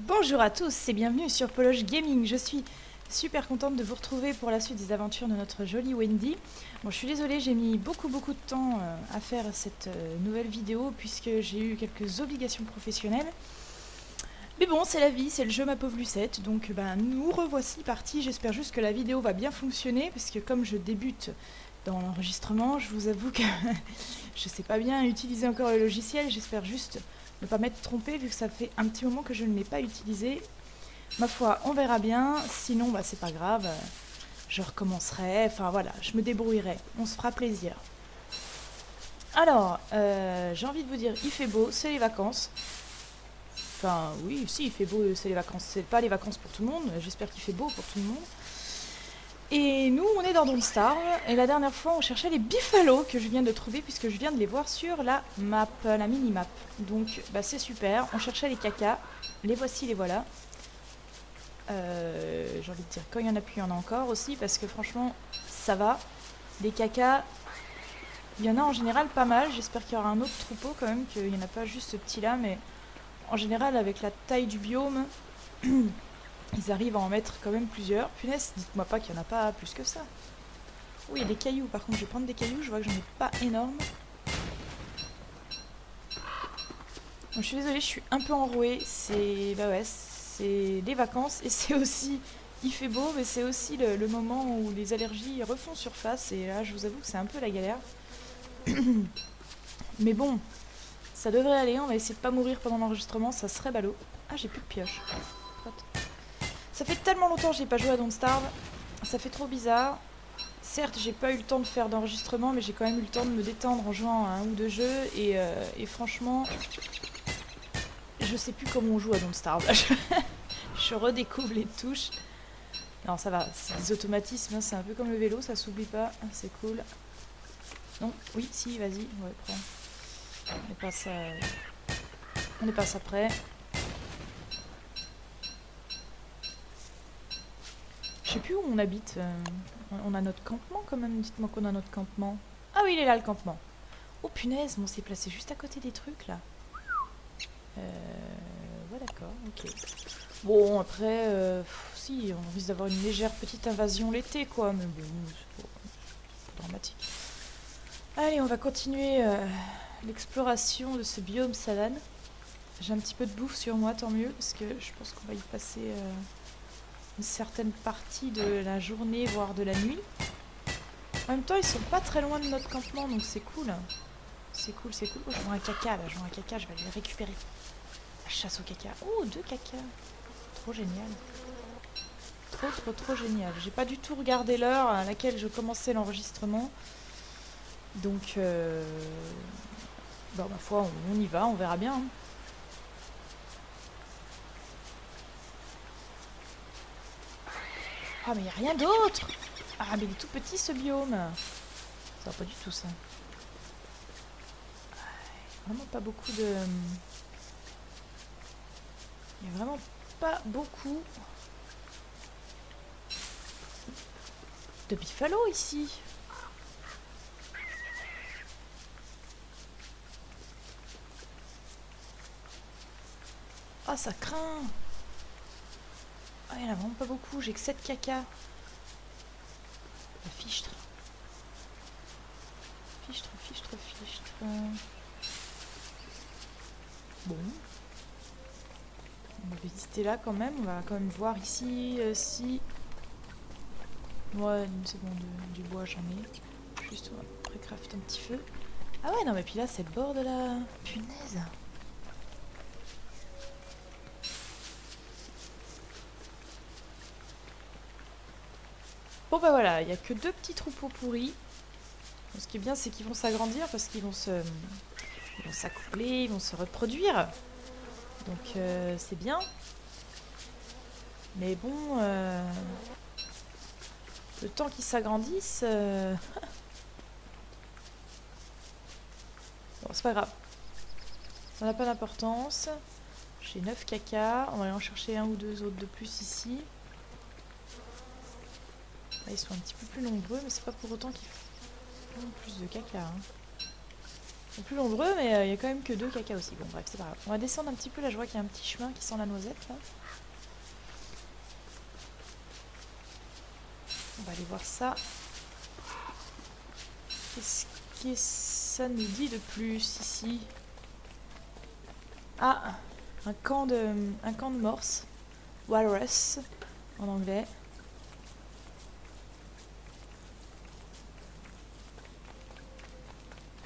Bonjour à tous et bienvenue sur Poloche Gaming. Je suis super contente de vous retrouver pour la suite des aventures de notre jolie Wendy. Bon, je suis désolée, j'ai mis beaucoup de temps à faire cette nouvelle vidéo puisque j'ai eu quelques obligations professionnelles. Mais bon, c'est la vie, c'est le jeu ma pauvre Lucette, donc nous revoici partis. J'espère juste que la vidéo va bien fonctionner parce que comme je débute dans l'enregistrement, je vous avoue que je sais pas bien utiliser encore le logiciel. J'espère juste ne pas m'être trompée vu que ça fait un petit moment que je ne l'ai pas utilisé. Ma foi, on verra bien, sinon c'est pas grave, je recommencerai, enfin voilà, je me débrouillerai, on se fera plaisir. Alors, j'ai envie de vous dire, il fait beau, c'est les vacances. Enfin oui, si, il fait beau, c'est les vacances, c'est pas les vacances pour tout le monde, j'espère qu'il fait beau pour tout le monde. Et nous, on est dans Don't Starve, et la dernière fois, on cherchait les buffalos que je viens de trouver, puisque je viens de les voir sur la map, la mini-map. Donc, c'est super, on cherchait les cacas, les voici, les voilà. J'ai envie de dire, quand il y en a plus, il y en a encore aussi, parce que franchement, ça va. Les cacas, il y en a en général pas mal, j'espère qu'il y aura un autre troupeau quand même, qu'il n'y en a pas juste ce petit-là, mais en général, avec la taille du biome... Ils arrivent à en mettre quand même plusieurs. Punaise, dites-moi pas qu'il n'y en a pas plus que ça. Oui, il y a des cailloux. Par contre, je vais prendre des cailloux. Je vois que j'en ai pas énorme. Bon, je suis désolée, je suis un peu enrouée. C'est... ouais, c'est les vacances. Et c'est aussi... Il fait beau, mais c'est aussi le moment où les allergies refont surface. Et là, je vous avoue que c'est un peu la galère. Mais bon, ça devrait aller. On va essayer de pas mourir pendant l'enregistrement. Ça serait ballot. Ah, j'ai plus de pioche. Ça fait tellement longtemps que j'ai pas joué à Don't Starve. Ça fait trop bizarre. Certes, j'ai pas eu le temps de faire d'enregistrement, mais j'ai quand même eu le temps de me détendre en jouant à un ou deux jeux. Et franchement, je sais plus comment on joue à Don't Starve. Je redécouvre les touches. Non, ça va, c'est des automatismes, hein, c'est un peu comme le vélo, ça s'oublie pas, c'est cool. Non, oui, si, vas-y, ouais, prends. On n'est pas ça prêt. Je sais plus où on habite. On a notre campement quand même, dites-moi qu'on a notre campement. Ah oui, il est là le campement. Oh punaise, on s'est placé juste à côté des trucs là. Ouais, d'accord, ok. Bon, après, si, on risque d'avoir une légère petite invasion l'été, quoi, mais bon, c'est pas dramatique. Allez, on va continuer l'exploration de ce biome Salan. J'ai un petit peu de bouffe sur moi, tant mieux, parce que je pense qu'on va y passer une certaine partie de la journée, voire de la nuit. En même temps, ils sont pas très loin de notre campement, donc c'est cool. C'est cool, c'est cool. Oh, je vois un caca, là, je vois un caca, je vais aller le récupérer. La chasse au caca. Oh, 2 cacas. Trop génial. Trop génial. J'ai pas du tout regardé l'heure à laquelle je commençais l'enregistrement. Donc, ma foi, on y va, on verra bien. Hein. Ah, mais y a rien d'autre. Ah, mais il est tout petit ce biome. Ça va pas du tout ça. Vraiment pas beaucoup de... Il y a vraiment pas beaucoup de buffalo ici. Ah, ça craint. Ah, il y en a vraiment pas beaucoup. J'ai que 7 caca. La fichtre. Fichtre. Bon. On va visiter là quand même. On va quand même voir ici si... Ouais, c'est bon, du bois j'en ai. Juste on va pré-craft un petit feu. Ah ouais, non mais puis là c'est le bord de la... Punaise. Bon bah voilà, il n'y a que 2 petits troupeaux pourris. Bon, ce qui est bien c'est qu'ils vont s'agrandir parce qu'ils vont s'accoupler, ils vont se reproduire. Donc c'est bien. Mais bon, le temps qu'ils s'agrandissent... Bon, c'est pas grave. Ça n'a pas d'importance. J'ai 9 caca. On va aller en chercher un ou deux autres de plus ici. Là, ils sont un petit peu plus nombreux, mais c'est pas pour autant qu'ils font plus de caca. Hein. sont plus nombreux, mais il y a quand même que 2 caca aussi. Bon bref, c'est pas grave. On va descendre un petit peu, là je vois qu'il y a un petit chemin qui sent la noisette là. On va aller voir ça. Qu'est-ce que ça nous dit de plus ici? Ah, un camp de morse. Walrus en anglais.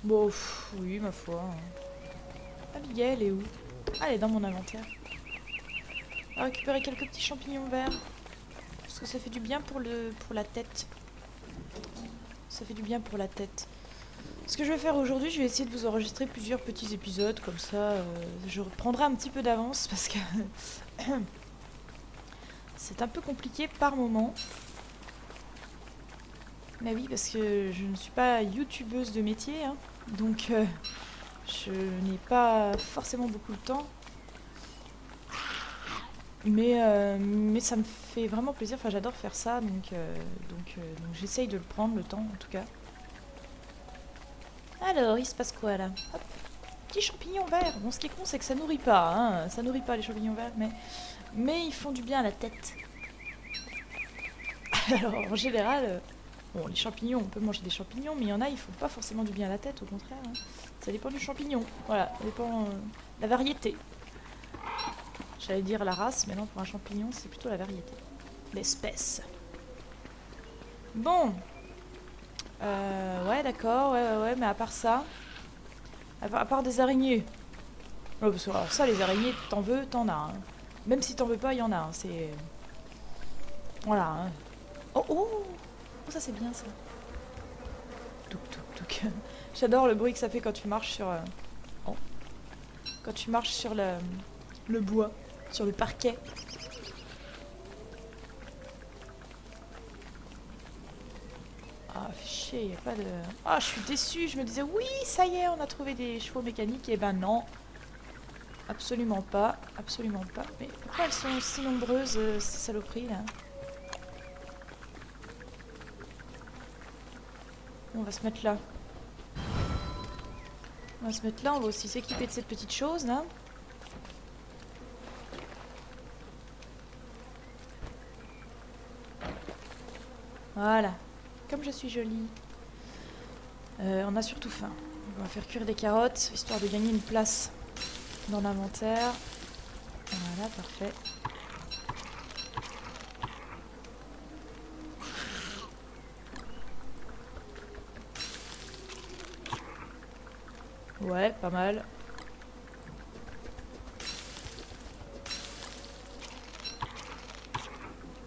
Bon, oui, ma foi. Abigail, elle est où? Ah, elle est dans mon inventaire. On va récupérer quelques petits champignons verts. Parce que ça fait du bien pour la tête. Ça fait du bien pour la tête. Ce que je vais faire aujourd'hui, je vais essayer de vous enregistrer plusieurs petits épisodes. Comme ça, je reprendrai un petit peu d'avance. Parce que c'est un peu compliqué par moment. Mais oui, parce que je ne suis pas youtubeuse de métier. Hein. Donc, je n'ai pas forcément beaucoup de temps. Mais ça me fait vraiment plaisir. Enfin, j'adore faire ça. Donc j'essaye de le prendre, le temps, en tout cas. Alors, il se passe quoi, là? Hop. Petits champignons verts. Bon, ce qui est con, c'est que ça nourrit pas. Hein. Ça nourrit pas, les champignons verts. Mais ils font du bien à la tête. Alors, en général... Bon, les champignons, on peut manger des champignons, mais il y en a, ils font pas forcément du bien à la tête, au contraire. Hein. Ça dépend du champignon. Voilà, ça dépend de la variété. J'allais dire la race, mais non, pour un champignon, c'est plutôt la variété. L'espèce. Bon. Ouais, d'accord, ouais, mais à part ça... À part des araignées. Ouais, parce que alors ça, les araignées, t'en veux, t'en as. Hein. Même si t'en veux pas, il y en a. Hein. C'est... Voilà. Hein. Oh, oh! Oh, ça c'est bien ça. Touk touk touk. J'adore le bruit que ça fait quand tu marches sur... Oh. Quand tu marches sur le bois, sur le parquet. Ah, fait chier, y a pas de... Ah, je suis déçue, je me disais, oui, ça y est, on a trouvé des chevaux mécaniques. Et ben non. Absolument pas, absolument pas. Mais pourquoi elles sont si nombreuses, ces saloperies, là? On va se mettre là. On va se mettre là, on va aussi s'équiper de cette petite chose là. Voilà. Comme je suis jolie. On a surtout faim. On va faire cuire des carottes, histoire de gagner une place dans l'inventaire. Voilà, parfait. Ouais, pas mal.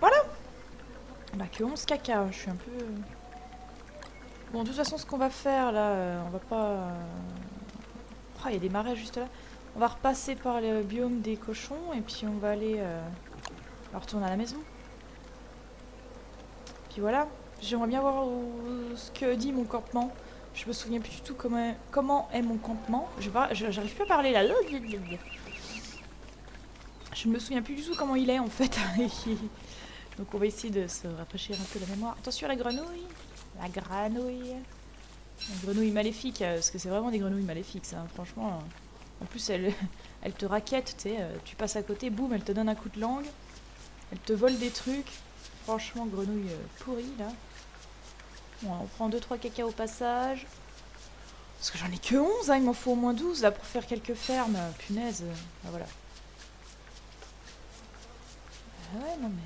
Voilà. Bah que 11 caca, je suis un peu... Bon, de toute façon, ce qu'on va faire là, on va pas... Oh, il y a des marais juste là. On va repasser par le biome des cochons et puis on va aller retourner à la maison. Puis voilà. J'aimerais bien voir ce que dit mon campement. Je me souviens plus du tout comment est mon campement. J'arrive plus à parler là. Je me souviens plus du tout comment il est en fait. Donc on va essayer de se rafraîchir un peu la mémoire. Attention à la grenouille. La grenouille. La grenouille maléfique, parce que c'est vraiment des grenouilles maléfiques, ça, franchement. En plus, elle te raquette, tu sais, tu passes à côté, boum, elle te donne un coup de langue. Elle te vole des trucs. Franchement, grenouille pourrie, là. Bon, on prend 2-3 caca au passage. Parce que j'en ai que 11, hein, il m'en faut au moins 12, là, pour faire quelques fermes. Punaise. Ah, voilà. Ah ouais, non, mais...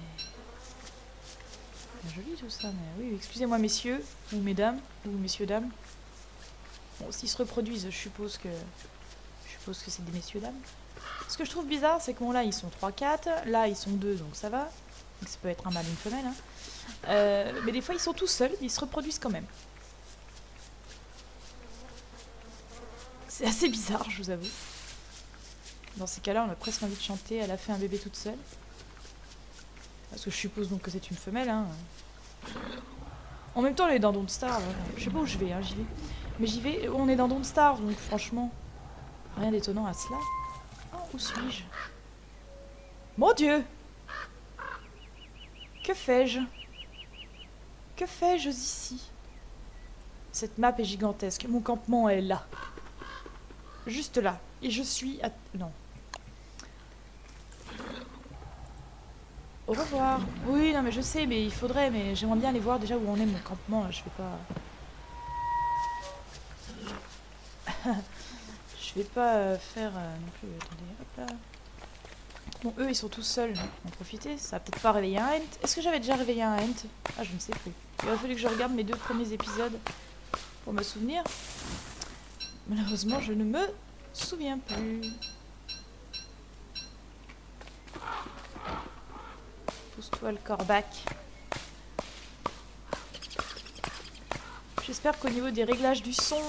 Bien joli tout ça, mais oui, excusez-moi, messieurs, ou mesdames, ou messieurs, dames. Bon, s'ils se reproduisent, je suppose que c'est des messieurs, dames. Ce que je trouve bizarre, c'est que bon, là, ils sont 3-4, là, ils sont 2, donc ça va. Donc ça peut être un mâle et une femelle, hein. Mais des fois, ils sont tout seuls, ils se reproduisent quand même. C'est assez bizarre, je vous avoue. Dans ces cas-là, on a presque envie de chanter, elle a fait un bébé toute seule. Parce que je suppose donc que c'est une femelle, hein. En même temps, elle est dans Don't Starve. Je sais pas où je vais, hein, j'y vais. Mais j'y vais, on est dans Don't Starve, donc franchement, rien d'étonnant à cela. Oh, où suis-je? Mon Dieu! Que fais-je? Que fais-je ici? Cette map est gigantesque. Mon campement est là. juste là. Et je suis à... Non. Au revoir. Oui, non mais je sais, mais il faudrait, mais j'aimerais bien aller voir déjà où on est mon campement, là. Je vais pas... Je vais pas faire non plus... Attendez, hop là. Bon, eux, ils sont tous seuls. En profiter, ça va peut-être pas réveiller un Ent. Est-ce que j'avais déjà réveillé un Ent? Ah, je ne sais plus. Il aurait fallu que je regarde mes 2 premiers épisodes pour me souvenir. Malheureusement, je ne me souviens plus. Pousse-toi le corbac. J'espère qu'au niveau des réglages du son,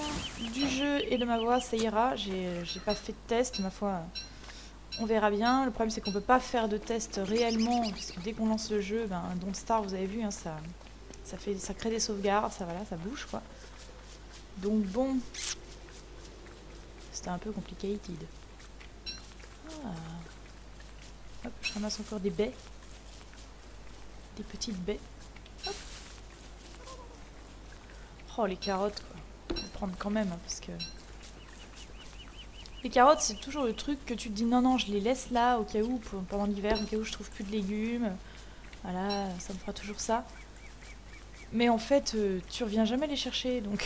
du jeu et de ma voix, ça ira. J'ai pas fait de test, ma foi. On verra bien. Le problème, c'est qu'on peut pas faire de test réellement, puisque dès qu'on lance le jeu, ben, Don't Starve, vous avez vu, hein, ça crée des sauvegardes, ça, voilà, ça bouge, quoi. Donc bon, c'était un peu complicated. Ah. Hop, je ramasse encore des baies. Des petites baies. Hop. Oh, les carottes, quoi. Je vais prendre quand même, hein, parce que... Les carottes, c'est toujours le truc que tu te dis non, non, je les laisse là au cas où, pendant l'hiver, au cas où je trouve plus de légumes. Voilà, ça me fera toujours ça. Mais en fait, tu reviens jamais les chercher, donc...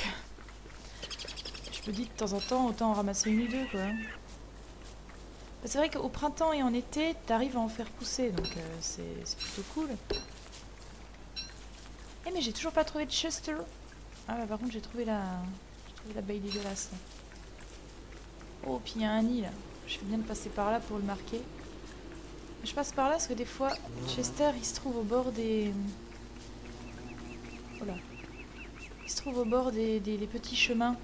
Je me dis de temps en temps, autant en ramasser une ou deux, quoi. C'est vrai qu'au printemps et en été, t'arrives à en faire pousser, donc c'est plutôt cool. Eh mais j'ai toujours pas trouvé de Chester. Ah bah par contre j'ai trouvé la baille dégueulasse. Là. Oh puis il y a un nid là. Je fais bien de passer par là pour le marquer. Je passe par là parce que des fois Chester il se trouve au bord des... Voilà. Il se trouve au bord des petits chemins.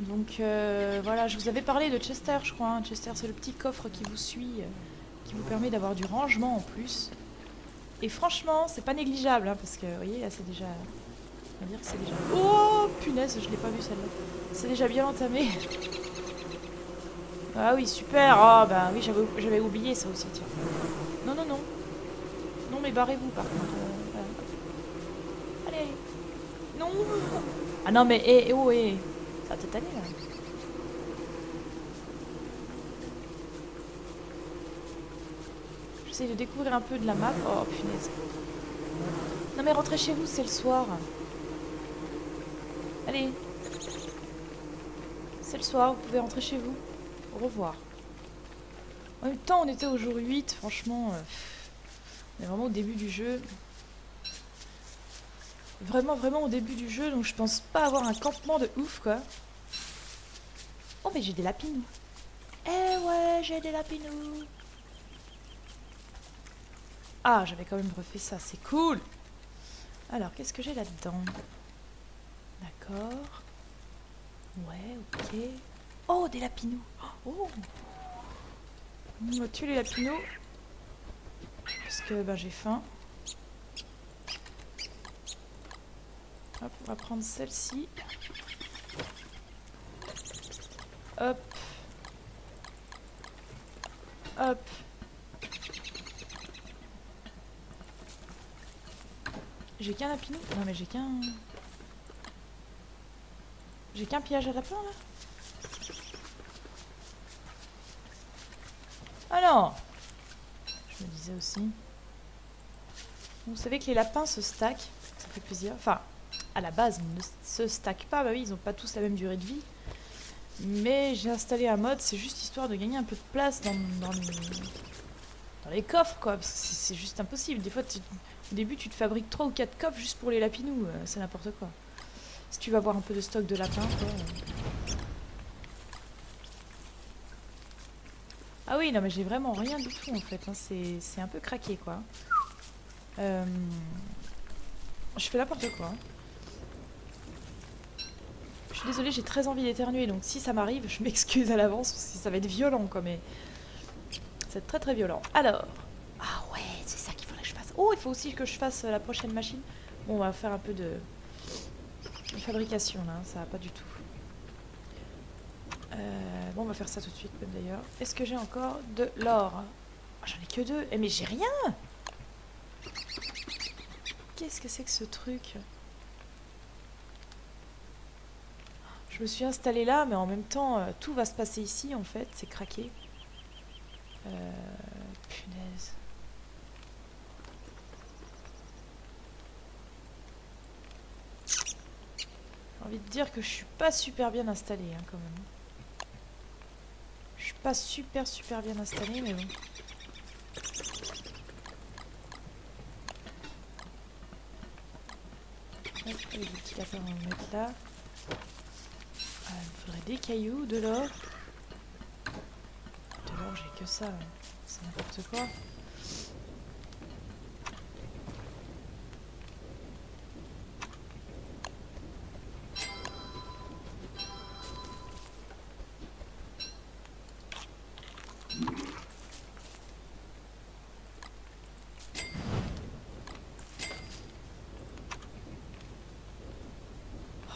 Donc voilà, je vous avais parlé de Chester je crois. Hein. Chester c'est le petit coffre qui vous suit, qui vous permet d'avoir du rangement en plus. Et franchement c'est pas négligeable hein, parce que vous voyez là c'est déjà... On va dire que c'est déjà... Oh punaise, je l'ai pas vu celle-là. C'est déjà bien entamé. Ah oui, super. Ah bah oui, j'avais oublié ça aussi, tiens. Non, non, non. Non, mais barrez-vous par contre. Voilà. Allez. Non. Ah non, mais oh, ça va peut-être aller là. J'essaie de découvrir un peu de la map. Oh punaise. Non mais rentrez chez vous, c'est le soir. Allez. C'est le soir, vous pouvez rentrer chez vous. Au revoir. En même temps, on était au jour 8, franchement, on est vraiment au début du jeu. Vraiment, vraiment au début du jeu, donc je pense pas avoir un campement de ouf, quoi. Oh, mais j'ai des lapinous. Eh ouais, j'ai des lapinous. Ah, j'avais quand même refait ça, c'est cool. Alors, qu'est-ce que j'ai là-dedans? D'accord. Ouais, ok. Oh, des lapinous. Oh. On va tuer les lapinous. Parce que ben, j'ai faim. Hop, on va prendre celle-ci. Hop. Hop. J'ai qu'un lapinou? Non mais j'ai qu'un... J'ai qu'un pillage à lapin là? Ah non! Je me disais aussi. Vous savez que les lapins se stackent, ça fait plaisir. Enfin, à la base, ils ne se stackent pas, bah oui, ils n'ont pas tous la même durée de vie. Mais j'ai installé un mode, c'est juste histoire de gagner un peu de place dans les coffres, quoi. Parce que c'est juste impossible. Des fois, au début, tu te fabriques 3 ou 4 coffres juste pour les lapinous. C'est n'importe quoi. Si tu vas avoir un peu de stock de lapins, quoi. Ah oui, non, mais j'ai vraiment rien du tout, en fait. Hein. C'est un peu craqué, quoi. Je fais n'importe quoi. Hein. Je suis désolée, j'ai très envie d'éternuer, donc si ça m'arrive, je m'excuse à l'avance, parce que ça va être violent, quoi, mais... C'est très très violent. Alors... Ah ouais, c'est ça qu'il faudrait que je fasse. Oh, il faut aussi que je fasse la prochaine machine. Bon, on va faire un peu de fabrication, là, hein, ça va pas du tout. Bon, on va faire ça tout de suite, même d'ailleurs. Est-ce que j'ai encore de l'or? Oh, j'en ai que 2. Eh, mais j'ai rien! Qu'est-ce que c'est que ce truc? Je me suis installée là, mais en même temps, tout va se passer ici, en fait. C'est craqué. Punaise. J'ai envie de dire que je suis pas super bien installée, hein, quand même. Je suis pas super bien installée, mais bon. Hop, les petits lapins, on va le mettre là. Ah, il me faudrait des cailloux, de l'or. De l'or, j'ai que ça. C'est n'importe quoi.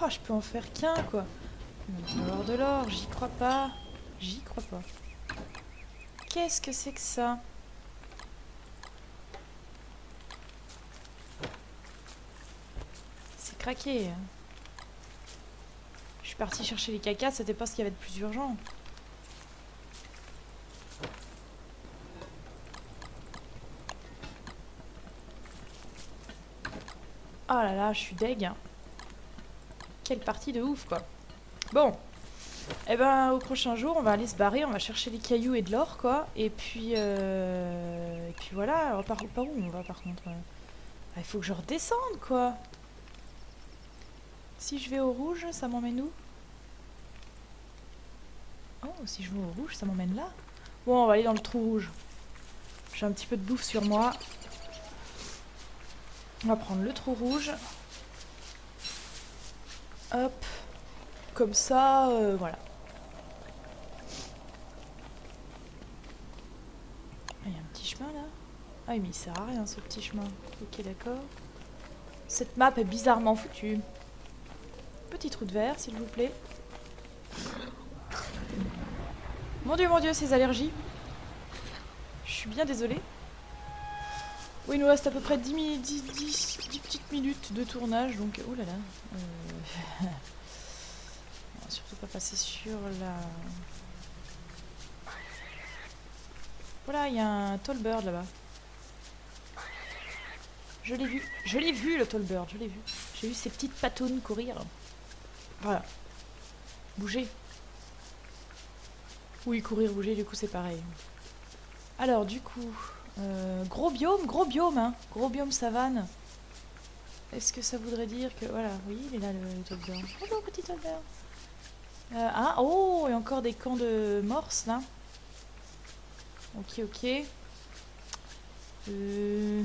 Oh, je peux en faire qu'un, quoi. Il va y avoir de l'or, j'y crois pas. J'y crois pas. Qu'est-ce que c'est que ça? C'est craqué. Je suis partie chercher les cacas, c'était pas ce qu'il y avait de plus urgent. Oh là là, je suis deg. Quelle partie de ouf, quoi. Bon. Eh ben, au prochain jour, on va aller se barrer, on va chercher les cailloux et de l'or, quoi. Et puis voilà. Alors, par où on va, par contre? Il faut que je redescende, quoi. Si je vais au rouge, ça m'emmène où? Oh, si je vais au rouge, ça m'emmène là. Bon, on va aller dans le trou rouge. J'ai un petit peu de bouffe sur moi. On va prendre le trou rouge. Hop. Comme ça, voilà. Il y a un petit chemin là. Ah mais il sert à rien ce petit chemin. Ok, d'accord. Cette map est bizarrement foutue. Petit trou de verre, s'il vous plaît. Mon dieu, ces allergies. Je suis bien désolée. Oui, il nous reste à peu près 10 petites minutes de tournage, donc... Oh là là. On va surtout pas passer sur la... Voilà, il y a un tall bird là-bas. Je l'ai vu le tall bird, je l'ai vu. J'ai vu ces petites patounes courir. Voilà. Bouger. Oui, courir, bouger, du coup c'est pareil. Alors du coup, gros biome, hein. Gros biome savane. Est-ce que ça voudrait dire que... Voilà, oui, il est là le tall bird. Bonjour petit tall bird. Ah, oh, il y a encore des camps de morses là. Ok, ok. Il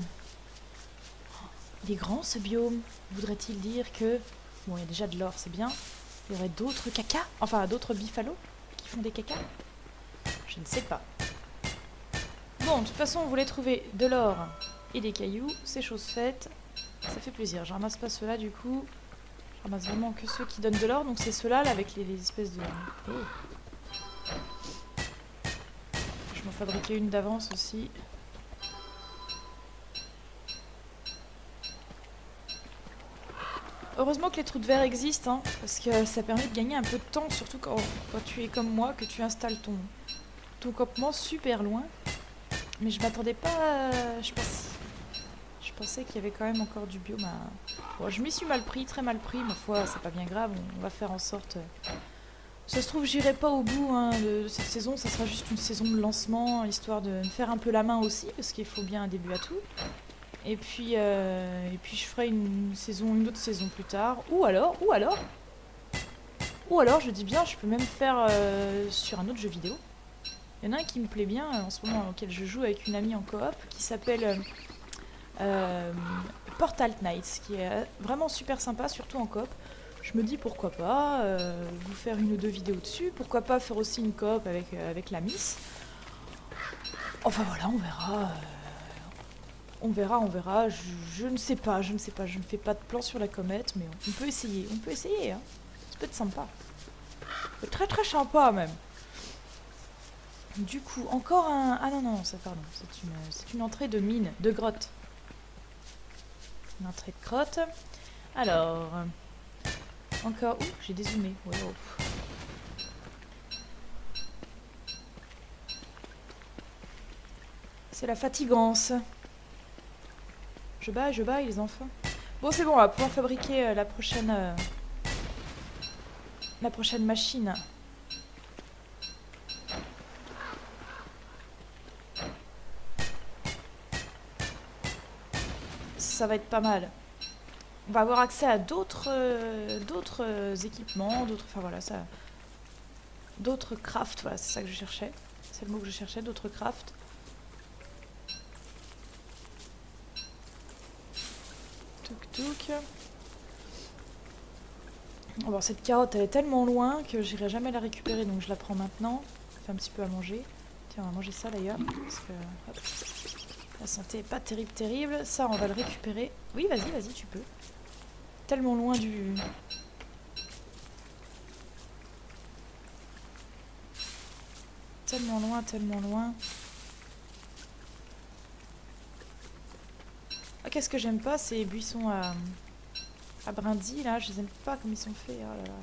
est grand ce biome. Voudrait-il dire que... Bon, il y a déjà de l'or, c'est bien. Il y aurait d'autres cacas, enfin d'autres biffalos qui font des cacas. Je ne sais pas. Bon, de toute façon, on voulait trouver de l'or et des cailloux. C'est chose faite. Ça fait plaisir. Je ramasse pas ceux-là du coup. Je ramasse vraiment que ceux qui donnent de l'or. Donc c'est ceux-là là, avec les espèces de... Oh. Je m'en fabriquais une d'avance aussi. Heureusement que les trous de verre existent, hein, parce que ça permet de gagner un peu de temps, surtout quand tu es comme moi, que tu installes ton campement super loin. Mais je m'attendais pas à... Je pensais qu'il y avait quand même encore du biome à... Bon, je m'y suis mal pris, très mal pris, ma foi, c'est pas bien grave, on va faire en sorte... Ça se trouve, j'irai pas au bout hein, de cette saison, ça sera juste une saison de lancement, histoire de me faire un peu la main aussi, parce qu'il faut bien un début à tout. Et puis je ferai une autre saison plus tard. Ou alors, je dis bien, je peux même faire sur un autre jeu vidéo. Il y en a un qui me plaît bien en ce moment, auquel je joue avec une amie en coop, qui s'appelle Portal Knights, qui est vraiment super sympa, surtout en coop. Je me dis pourquoi pas vous faire une ou deux vidéos dessus, pourquoi pas faire aussi une coop avec la Miss. Enfin voilà, on verra. On verra, je ne sais pas, je ne fais pas de plan sur la comète, mais on peut essayer, hein. Ça peut être sympa. Très très sympa même. Du coup, encore un... Ah non, ça pardon, c'est une entrée de mine, de grotte. Une entrée de grotte. Alors... Encore. Ouh, j'ai dézoomé. Ouais, oh. C'est la fatigance. Je baille les enfants. Bon, c'est bon, on va pouvoir fabriquer la prochaine machine. Ça va être pas mal. On va avoir accès à d'autres équipements, enfin voilà, ça, d'autres crafts, voilà, c'est ça que je cherchais. C'est le mot que je cherchais, d'autres crafts. Touk touk. Bon, cette carotte, elle est tellement loin que j'irai jamais la récupérer, donc je la prends maintenant. Ça fait un petit peu à manger. Tiens, on va manger ça d'ailleurs, parce que hop, la santé est pas terrible. Ça, on va le récupérer. Oui, vas-y, tu peux. Tellement loin du... Tellement loin. Ah, qu'est-ce que j'aime pas, ces buissons à brindilles, là. Je les aime pas comme ils sont faits. Oh là là.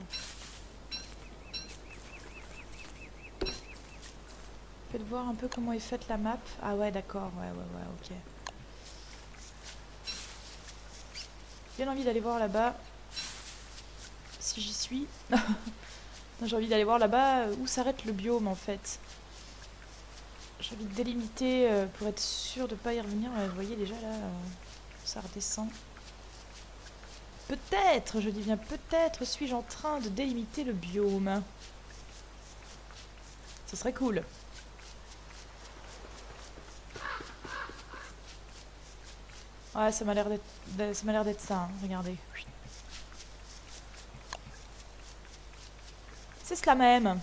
Faites voir un peu comment est faite la map. Ah ouais, d'accord. Ouais, ok. Bien envie d'aller voir là-bas. Si j'y suis. J'ai envie d'aller voir là-bas où s'arrête le biome, en fait. J'ai envie de délimiter pour être sûr de ne pas y revenir. Vous voyez déjà là, ça redescend. Peut-être, je dis bien peut-être, suis-je en train de délimiter le biome. Ce serait cool. Ouais, ça m'a l'air d'être ça, hein. Regardez. C'est cela même.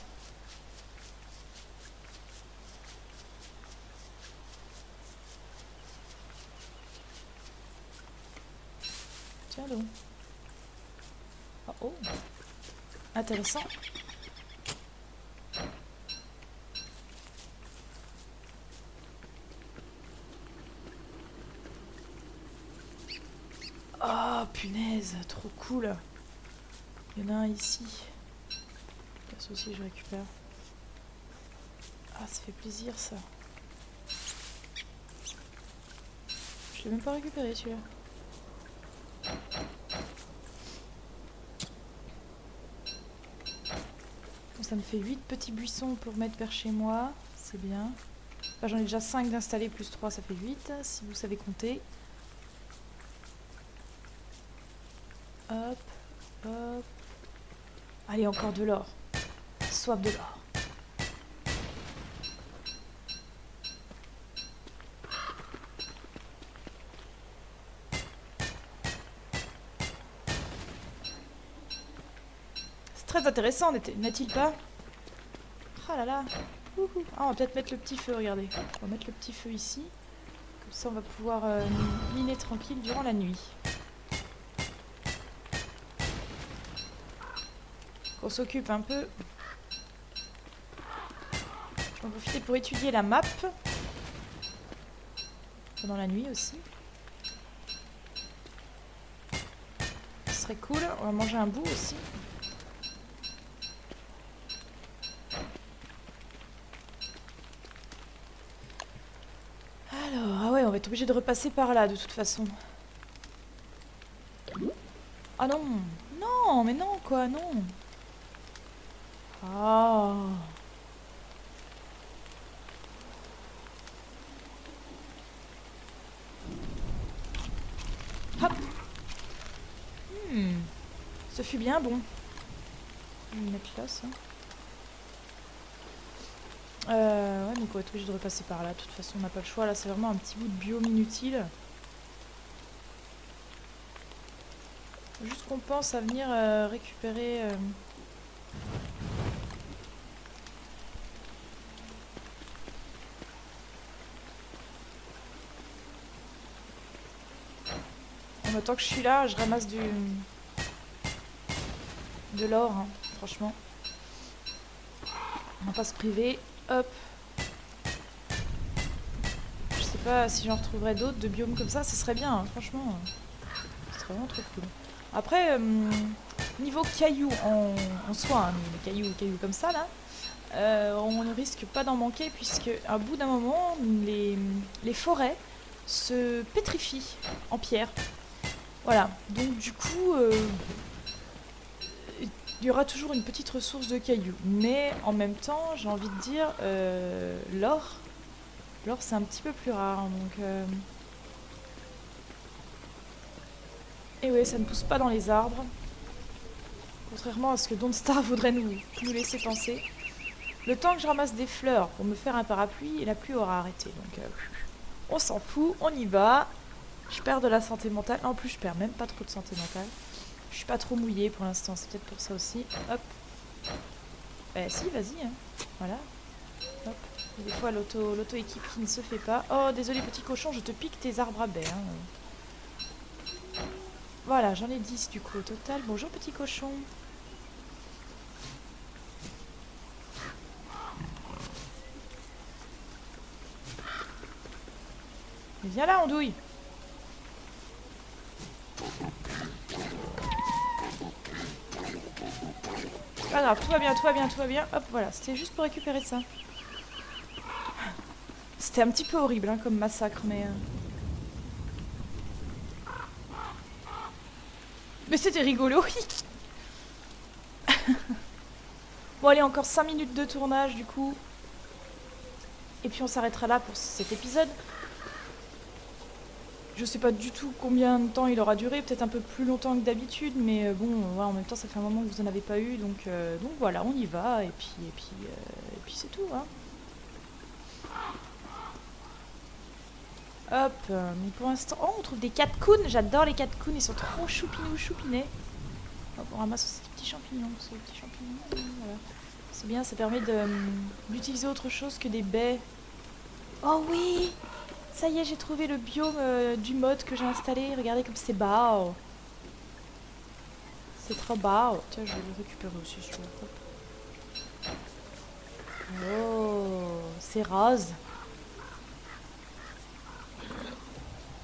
Tiens donc. Oh. Intéressant. Oh punaise, trop cool. Il y en a un ici. Ça aussi je récupère. Ah, ça fait plaisir ça. Je l'ai même pas récupéré celui-là. Bon, ça me fait 8 petits buissons pour mettre vers chez moi. C'est bien. Enfin, j'en ai déjà 5 d'installés plus 3, ça fait 8. Si vous savez compter. Hop, hop. Allez, encore de l'or. Soif de l'or. C'est très intéressant, n'est-il pas? Ah là là. Ah, on va peut-être mettre le petit feu, regardez. On va mettre le petit feu ici. Comme ça, on va pouvoir miner tranquille durant la nuit. On s'occupe un peu. Je vais en profiter pour étudier la map. Pendant la nuit aussi. Ce serait cool. On va manger un bout aussi. Alors, ah ouais, on va être obligé de repasser par là de toute façon. Ah non! Non, mais non, quoi, non! Ah! Hop! Ce fut bien bon. Je vais le mettre là, ça. Ouais, donc on va être obligé de repasser par là. De toute façon, on n'a pas le choix. Là, c'est vraiment un petit bout de biome inutile. Juste qu'on pense à venir récupérer... En tant que je suis là, je ramasse de l'or, hein, franchement. On va pas se priver. Hop. Je sais pas si j'en retrouverai d'autres de biomes comme ça. Ce serait bien, hein, franchement. Ce serait vraiment trop cool. Après, Niveau cailloux en soi, hein, les cailloux comme ça là, on ne risque pas d'en manquer puisque à bout d'un moment, les forêts se pétrifient en pierre. Voilà, donc du coup, il y aura toujours une petite ressource de cailloux. Mais en même temps, j'ai envie de dire, l'or c'est un petit peu plus rare. Donc, et ouais, ça ne pousse pas dans les arbres. Contrairement à ce que Dawnstar voudrait nous laisser penser. Le temps que je ramasse des fleurs pour me faire un parapluie, la pluie aura arrêté. Donc on s'en fout, on y va. Je perds de la santé mentale. En plus, je perds même pas trop de santé mentale. Je suis pas trop mouillée pour l'instant, c'est peut-être pour ça aussi. Hop. Si, vas-y. Hein. Voilà. Hop. Des fois, l'auto-équipe qui ne se fait pas. Oh, désolé, petit cochon, je te pique tes arbres à baie. Hein. Voilà, j'en ai 10 du coup au total. Bonjour, petit cochon. Viens là, andouille. C'est pas grave, tout va bien, tout va bien, tout va bien. Hop, voilà, c'était juste pour récupérer ça. C'était un petit peu horrible hein, comme massacre, mais... Mais c'était rigolo. Bon, allez, encore 5 minutes de tournage, du coup. Et puis on s'arrêtera là pour cet épisode. Je sais pas du tout combien de temps il aura duré, peut-être un peu plus longtemps que d'habitude, mais bon, ouais, en même temps ça fait un moment que vous en avez pas eu, donc voilà, on y va, et puis c'est tout, hein. Hop, mais pour l'instant, oh, on trouve des catcoons, j'adore les catcoons, ils sont trop choupinous. Hop, on ramasse aussi des petits champignons, voilà. C'est bien, ça permet d'utiliser autre chose que des baies. Oh oui! Ça y est, j'ai trouvé le biome du mode que j'ai installé. Regardez comme c'est beau. C'est trop beau. Tiens, je vais le récupérer aussi, celui-là. Oh, c'est rose.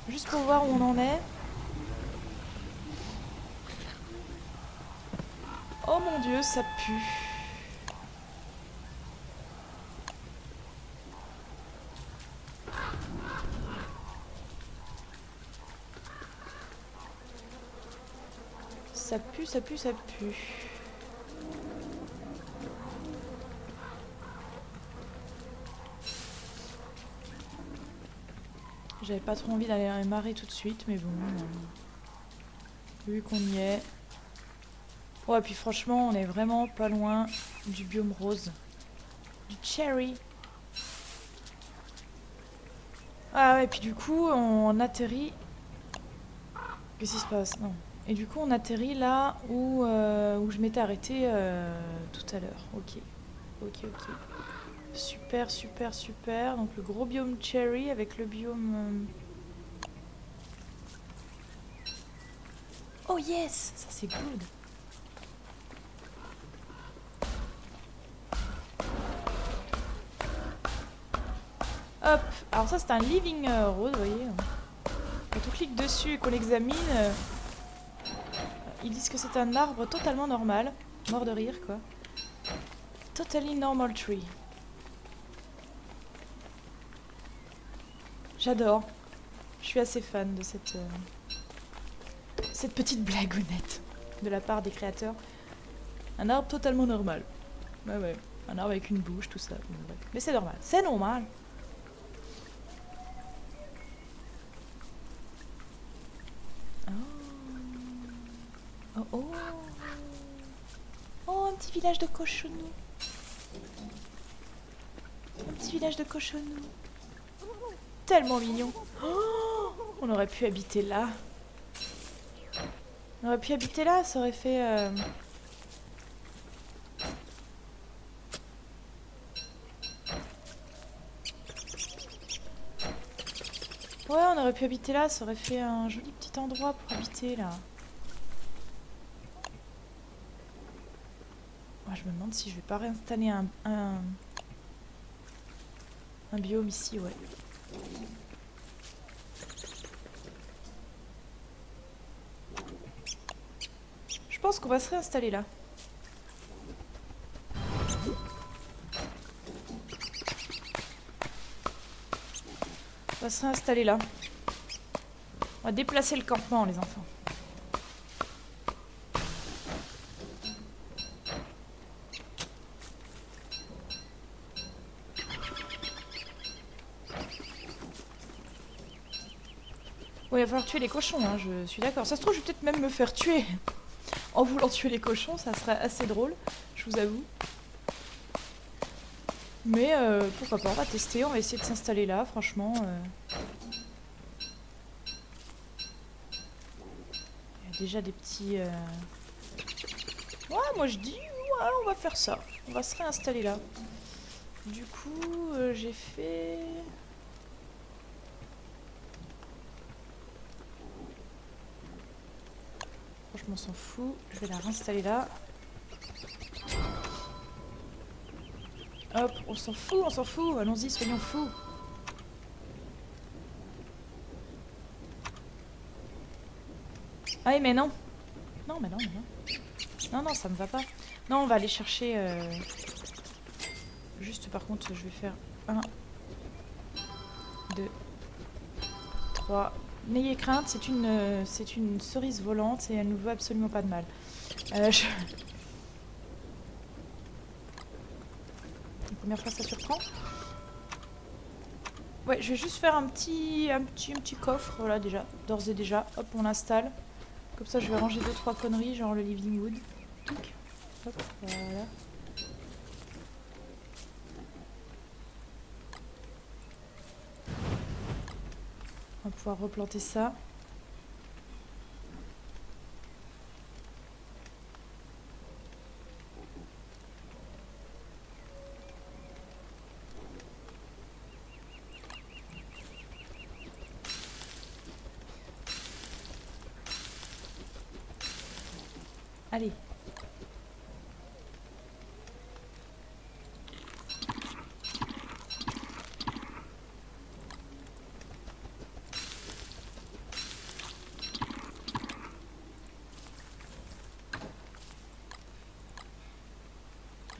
Juste pour voir où on en est. Oh mon dieu, ça pue. Ça pue, ça pue, ça pue. J'avais pas trop envie d'aller à la marée tout de suite, mais bon. Vu qu'on y est. Ouais, puis franchement, on est vraiment pas loin du biome rose. Du cherry. Ah ouais, puis du coup, on atterrit... Qu'est-ce qui se passe? Non. Et du coup, on atterrit là où je m'étais arrêtée tout à l'heure. Ok. Super. Donc le gros biome cherry avec le biome... Oh yes! Ça c'est good! Hop! Alors ça c'est un living rose, vous voyez. Quand on clique dessus et qu'on l'examine, ils disent que c'est un arbre totalement normal. Mort de rire quoi. Totally normal tree. J'adore. Je suis assez fan de cette petite blagounette de la part des créateurs. Un arbre totalement normal. Ouais. Un arbre avec une bouche, tout ça. Mais c'est normal. C'est normal. Oh, un petit village de cochonous. Tellement mignon. Oh, on aurait pu habiter là. Ça aurait fait... Ouais, on aurait pu habiter là, ça aurait fait un joli petit endroit pour habiter là. Oh, je me demande si je vais pas réinstaller un biome ici, ouais. Je pense qu'on va se réinstaller là. On va se réinstaller là. On va déplacer le campement, les enfants. Ouais, il va falloir tuer les cochons, hein, je suis d'accord. Ça se trouve, je vais peut-être même me faire tuer en voulant tuer les cochons, ça serait assez drôle, je vous avoue. Mais pourquoi pas, on va tester, on va essayer de s'installer là, franchement. Il y a déjà des petits... Ouais, moi je dis, ouais, on va faire ça. On va se réinstaller là. Du coup, j'ai fait... Franchement, on s'en fout. Je vais la réinstaller là. Hop, on s'en fout, on s'en fout. Allons-y, soyons fous. Ah oui, mais non. Non, mais non, mais non. Non, non, ça me va pas. Non, on va aller chercher... Juste, par contre, je vais faire 1, 2, 3... N'ayez crainte, c'est une cerise volante et elle ne nous veut absolument pas de mal. La première fois, ça surprend. Ouais, je vais juste faire un petit coffre, voilà, déjà, d'ores et déjà. Hop, on l'installe. Comme ça, je vais ranger 2-3 conneries, genre le living wood. Hop, voilà. On va pouvoir replanter ça. Allez.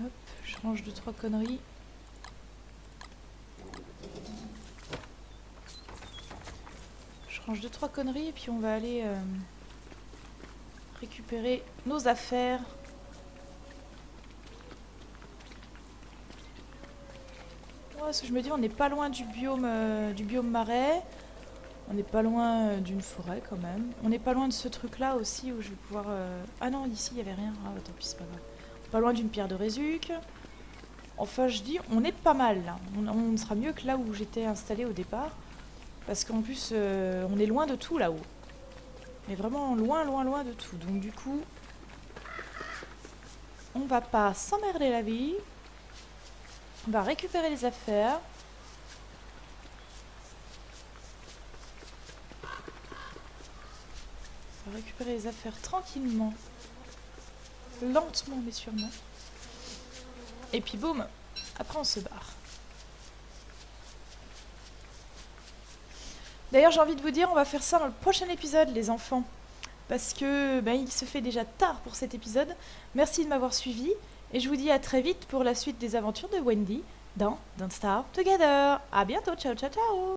Hop, je range 2-3 conneries. Je range 2-3 conneries et puis on va aller récupérer nos affaires. Ouais, parce que je me dis, on n'est pas loin du biome marais. On n'est pas loin d'une forêt quand même. On n'est pas loin de ce truc là aussi où je vais pouvoir... Ah non, ici il n'y avait rien. Ah tant pis, c'est pas grave. Pas loin d'une pierre de Rézuc. Enfin, je dis, on est pas mal là. On sera mieux que là où j'étais installée au départ. Parce qu'en plus, on est loin de tout là-haut. Mais vraiment loin, loin, loin de tout. Donc du coup, on va pas s'emmerder la vie. On va récupérer les affaires. On va récupérer les affaires tranquillement. Lentement mais sûrement. Et puis boum, après on se barre. D'ailleurs, j'ai envie de vous dire, on va faire ça dans le prochain épisode, les enfants. Parce que il se fait déjà tard pour cet épisode. Merci de m'avoir suivi. Et je vous dis à très vite pour la suite des aventures de Wendy dans Don't Starve Together. À bientôt, ciao, ciao, ciao.